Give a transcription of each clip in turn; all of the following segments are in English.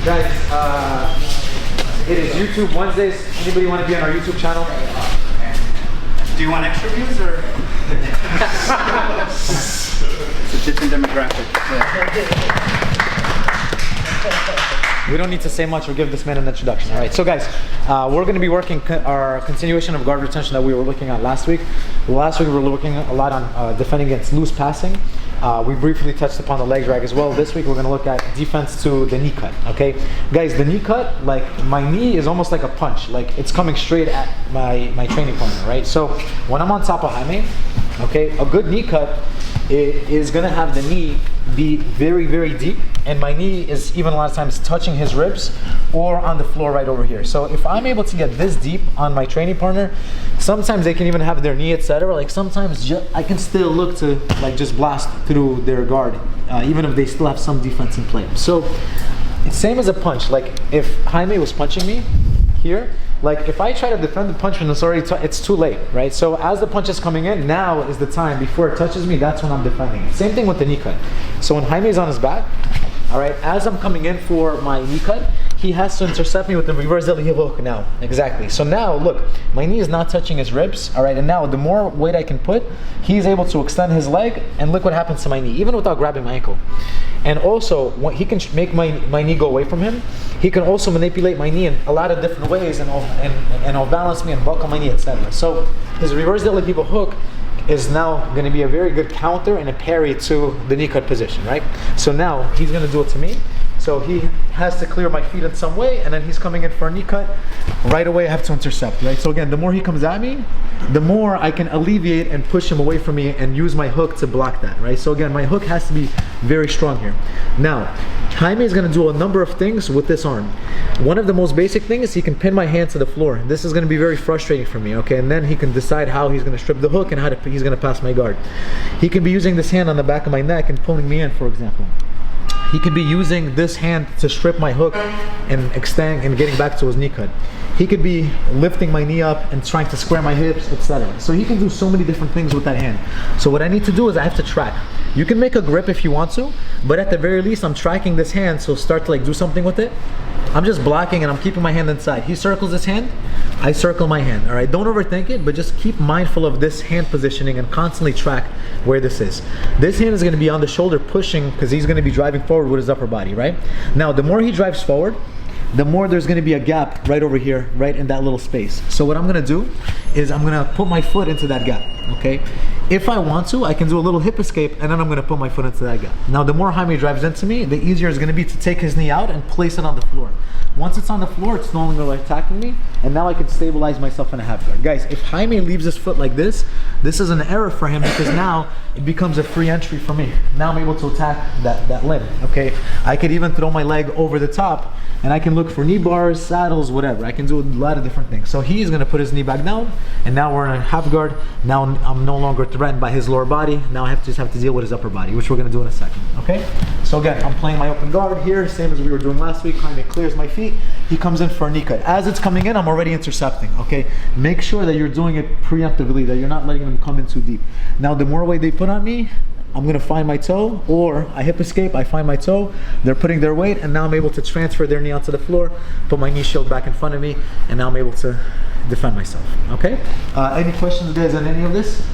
Guys, it is YouTube Wednesdays. Anybody want to be on our YouTube channel? Do you want extra views or? It's a different demographic. We don't need to say much or give this man an introduction. All right, so guys, we're going to be working our continuation of guard retention that we were looking at last week. Last week we were looking a lot on defending against loose passing. We briefly touched upon the leg drag as well. This week we're going to look at defense to the knee cut. Okay, guys, the knee cut, like my knee is almost like a punch. Like it's coming straight at my training partner, right? So when I'm on top of Jaime, okay, a good knee cut is going to have the knee be very, very deep, and my knee is even a lot of times touching his ribs or on the floor right over here. So if I'm able to get this deep on my training partner, sometimes they can even have their knee, etc. Like sometimes I can still look to like just blast through their guard, even if they still have some defense in play. So it's same as a punch. Like if Jaime was punching me here, like if I try to defend the punch when it's already it's too late, right? So as the punch is coming in, now is the time before it touches me. That's when I'm defending it. Same thing with the knee cut. So when Jaime is on his back, all right, as I'm coming in for my knee cut, he has to intercept me with the reverse del hook now. Exactly. So now, look, my knee is not touching his ribs, all right? And now the more weight I can put, he's able to extend his leg, and look what happens to my knee, even without grabbing my ankle. And also, he can make my knee go away from him. He can also manipulate my knee in a lot of different ways and he'll balance me and buckle my knee, etc. So his reverse del hook is now going to be a very good counter and a parry to the knee cut position, right? So now he's going to do it to me. So he has to clear my feet in some way, and then he's coming in for a knee cut. Right away I have to intercept, right? So again, the more he comes at me, the more I can alleviate and push him away from me and use my hook to block that, right? So again, my hook has to be very strong here. Now, Jaime is going to do a number of things with this arm. One of the most basic things is he can pin my hand to the floor. This is going to be very frustrating for me, okay? And then he can decide how he's going to strip the hook and how he's going to pass my guard. He can be using this hand on the back of my neck and pulling me in, for example. He could be using this hand to strip my hook and extend and getting back to his knee cut. He could be lifting my knee up and trying to square my hips, etc. So he can do so many different things with that hand. So what I need to do is I have to track. You can make a grip if you want to, but at the very least I'm tracking this hand, so start to like do something with it. I'm just blocking and I'm keeping my hand inside. He circles his hand, I circle my hand. All right, don't overthink it, but just keep mindful of this hand positioning and constantly track where this is. This hand is going to be on the shoulder pushing because he's going to be driving forward with his upper body, right? Now, the more he drives forward, the more there's going to be a gap right over here, right in that little space. So what I'm going to do is I'm going to put my foot into that gap, okay? If I want to, I can do a little hip escape and then I'm going to put my foot into that gap. Now, the more Jaime drives into me, the easier it's going to be to take his knee out and place it on the floor. Once it's on the floor, it's no longer attacking me, and now I can stabilize myself in a half guard. Guys, if Jaime leaves his foot like this is an error for him because now it becomes a free entry for me. Now I'm able to attack that limb, okay? I could even throw my leg over the top and I can look for knee bars, saddles, whatever. I can do a lot of different things. So he's gonna put his knee back down, and now we're in a half guard. Now I'm no longer threatened by his lower body. Now I just have to deal with his upper body, which we're gonna do in a second, okay? So again, I'm playing my open guard here, same as we were doing last week. Jaime clears my feet. He comes in for a knee cut. As it's coming in, I'm already intercepting, okay? Make sure that you're doing it preemptively, that you're not letting them come in too deep. Now, the more weight they put on me, I'm gonna find my toe, or I hip escape, I find my toe, they're putting their weight, and now I'm able to transfer their knee onto the floor, put my knee shield back in front of me, and now I'm able to defend myself, okay? Any questions, guys, on any of this?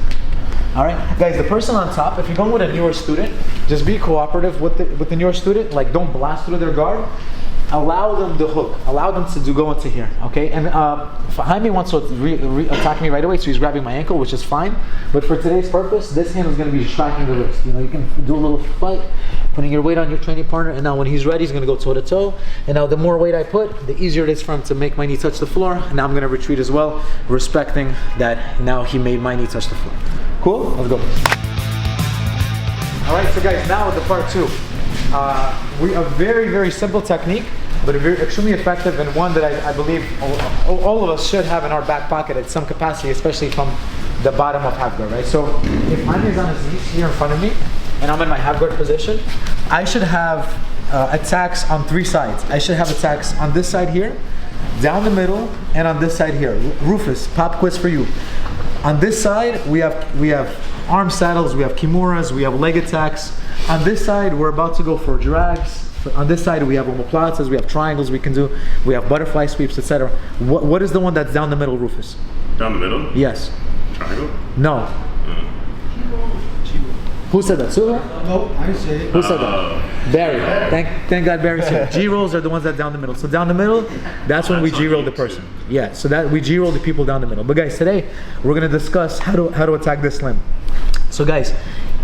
All right, guys, the person on top, if you're going with a newer student, just be cooperative with the newer student, like don't blast through their guard. Allow them the hook. Allow them to go into here, okay? And Jaime wants to attack me right away, so he's grabbing my ankle, which is fine. But for today's purpose, this hand is going to be striking the wrist. You know, you can do a little fight, putting your weight on your training partner, and now when he's ready, he's going to go toe to toe. And now the more weight I put, the easier it is for him to make my knee touch the floor. And now I'm going to retreat as well, respecting that now he made my knee touch the floor. Cool? Let's go. All right, so guys, now the part two. We a very, very simple technique, but extremely effective, and one that I believe all of us should have in our back pocket at some capacity, especially from the bottom of half guard, right? So if Jaime is on his knees here in front of me, and I'm in my half guard position, I should have attacks on three sides. I should have attacks on this side here, down the middle, and on this side here. Rufus, pop quiz for you. On this side, we have arm saddles, we have kimuras, we have leg attacks, On this side, we're about to go for drags. On this side, we have omoplatas, we have triangles we can do, we have butterfly sweeps, etc. What is the one that's down the middle, Rufus? Down the middle? Yes. Triangle? No. Who said that? Sula? No, I say it. Who said that? Barry. Thank God Barry's here. G-rolls are the ones that down the middle. So down the middle, that's when we G-roll the person. Yeah, so that we G-roll the people down the middle. But guys, today we're gonna discuss how to attack this limb. So guys,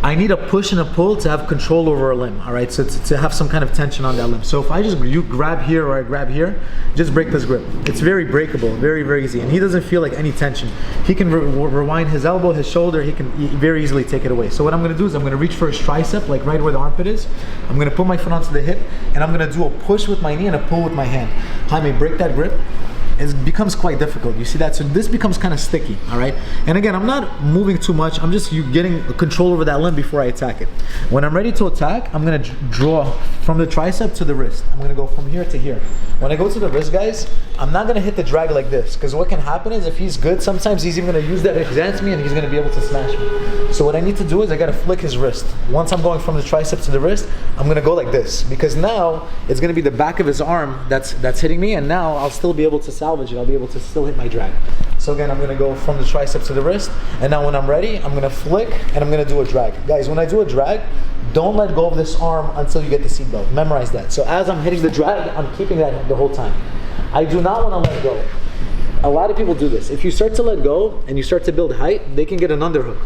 I need a push and a pull to have control over a limb, all right? So to have some kind of tension on that limb. So if you grab here or I grab here, just break this grip. It's very breakable, very, very easy. And he doesn't feel like any tension. He can rewind his elbow, his shoulder, he can very easily take it away. So what I'm gonna do is I'm gonna reach for his tricep, like right where the armpit is. I'm gonna put my foot onto the hip, and I'm gonna do a push with my knee and a pull with my hand. Jaime, break that grip. It becomes quite difficult, you see that? So this becomes kind of sticky, all right? And again, I'm not moving too much, I'm just getting control over that limb before I attack it. When I'm ready to attack, I'm gonna draw from the tricep to the wrist. I'm gonna go from here to here. When I go to the wrist, guys, I'm not gonna hit the drag like this, because what can happen is if he's good, sometimes he's even gonna use that against me and he's gonna be able to smash me. So what I need to do is I gotta flick his wrist. Once I'm going from the tricep to the wrist, I'm gonna go like this, because now it's gonna be the back of his arm that's hitting me, and now I'll still be able to salvage it. I'll be able to still hit my drag. So again, I'm gonna go from the tricep to the wrist, and now when I'm ready, I'm gonna flick and I'm gonna do a drag. Guys, when I do a drag, don't let go of this arm until you get the seatbelt. Memorize that. So as I'm hitting the drag, I'm keeping that the whole time. I do not want to let go. A lot of people do this. If you start to let go and you start to build height, they can get an underhook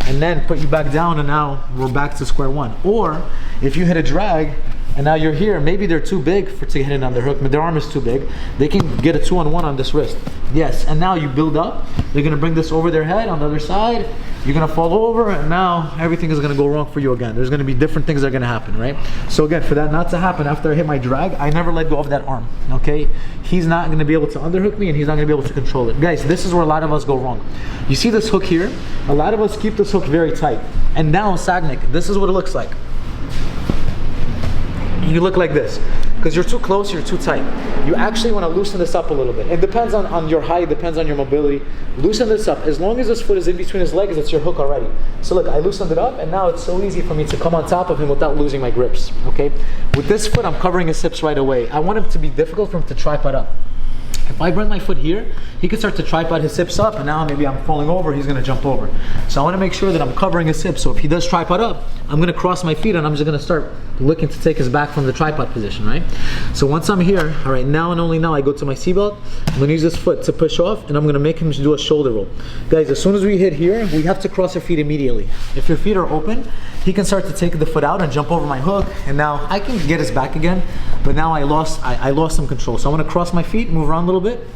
and then put you back down, and now we're back to square one. Or if you hit a drag and now you're here, maybe they're too big to hit an underhook, but their arm is too big, they can get a 2-on-1 on this wrist. Yes, and now you build up, they're gonna bring this over their head on the other side, you're gonna fall over, and now everything is gonna go wrong for you again. There's gonna be different things that are gonna happen, right? So again, for that not to happen after I hit my drag, I never let go of that arm, okay? He's not gonna be able to underhook me, and he's not gonna be able to control it. Guys, this is where a lot of us go wrong. You see this hook here? A lot of us keep this hook very tight. And now, Sagnik, this is what it looks like. You look like this. Because you're too close, you're too tight. You actually want to loosen this up a little bit. It depends on your height, depends on your mobility. Loosen this up. As long as this foot is in between his legs, it's your hook already. So look, I loosened it up, and now it's so easy for me to come on top of him without losing my grips, okay? With this foot, I'm covering his hips right away. I want it to be difficult for him to tripod up. If I bring my foot here, he can start to tripod his hips up, and now maybe I'm falling over, he's gonna jump over. So I wanna make sure that I'm covering his hips, so if he does tripod up, I'm gonna cross my feet and I'm just gonna start looking to take his back from the tripod position, right? So once I'm here, all right, now and only now, I go to my seatbelt, I'm gonna use this foot to push off, and I'm gonna make him do a shoulder roll. Guys, as soon as we hit here, we have to cross our feet immediately. If your feet are open, he can start to take the foot out and jump over my hook, and now I can get his back again, but now I lost some control. So I'm gonna cross my feet, move around a little bit.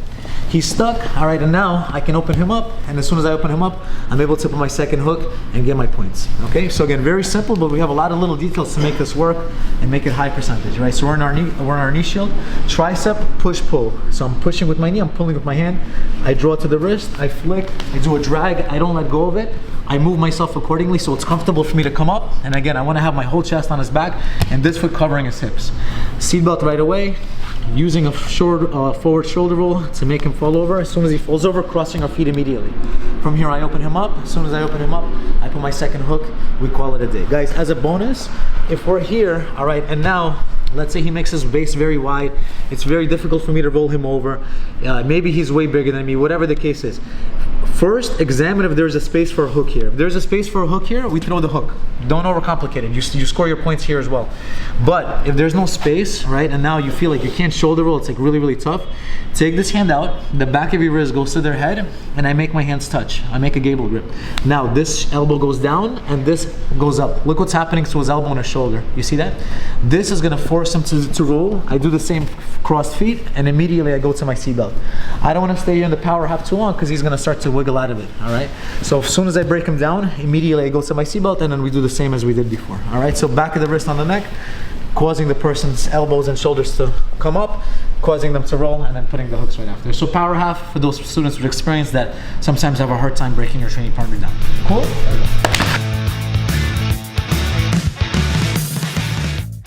He's stuck, all right, and now I can open him up, and as soon as I open him up, I'm able to put my second hook and get my points, okay? So again, very simple, but we have a lot of little details to make this work and make it high percentage, right? So we're in our knee shield, tricep, push, pull. So I'm pushing with my knee, I'm pulling with my hand, I draw to the wrist, I flick, I do a drag, I don't let go of it, I move myself accordingly so it's comfortable for me to come up, and again, I wanna have my whole chest on his back, and this foot covering his hips. Seatbelt right away, using a short forward shoulder roll to make him fall over. As soon as he falls over, crossing our feet immediately. From here, I open him up. As soon as I open him up, I put my second hook. We call it a day. Guys, as a bonus, if we're here, all right, and now, let's say he makes his base very wide, it's very difficult for me to roll him over. Maybe he's way bigger than me, whatever the case is. First, examine if there's a space for a hook here. If there's a space for a hook here, we throw the hook. Don't overcomplicate it. You score your points here as well. But if there's no space, right, and now you feel like you can't shoulder roll, it's like really, really tough, take this hand out, the back of your wrist goes to their head, and I make my hands touch. I make a gable grip. Now this elbow goes down, and this goes up. Look what's happening to his elbow and his shoulder. You see that? This is gonna force him to roll. I do the same crossed feet, and immediately I go to my seatbelt. I don't wanna stay here in the power half too long, because he's gonna start to wiggle out of it, all right? So as soon as I break him down, immediately I go to my seatbelt, and then we do the same as we did before, all right? So back of the wrist on the neck, causing the person's elbows and shoulders to come up, causing them to roll, and then putting the hooks right after. So power half for those students with experience that sometimes have a hard time breaking your training partner down. Cool?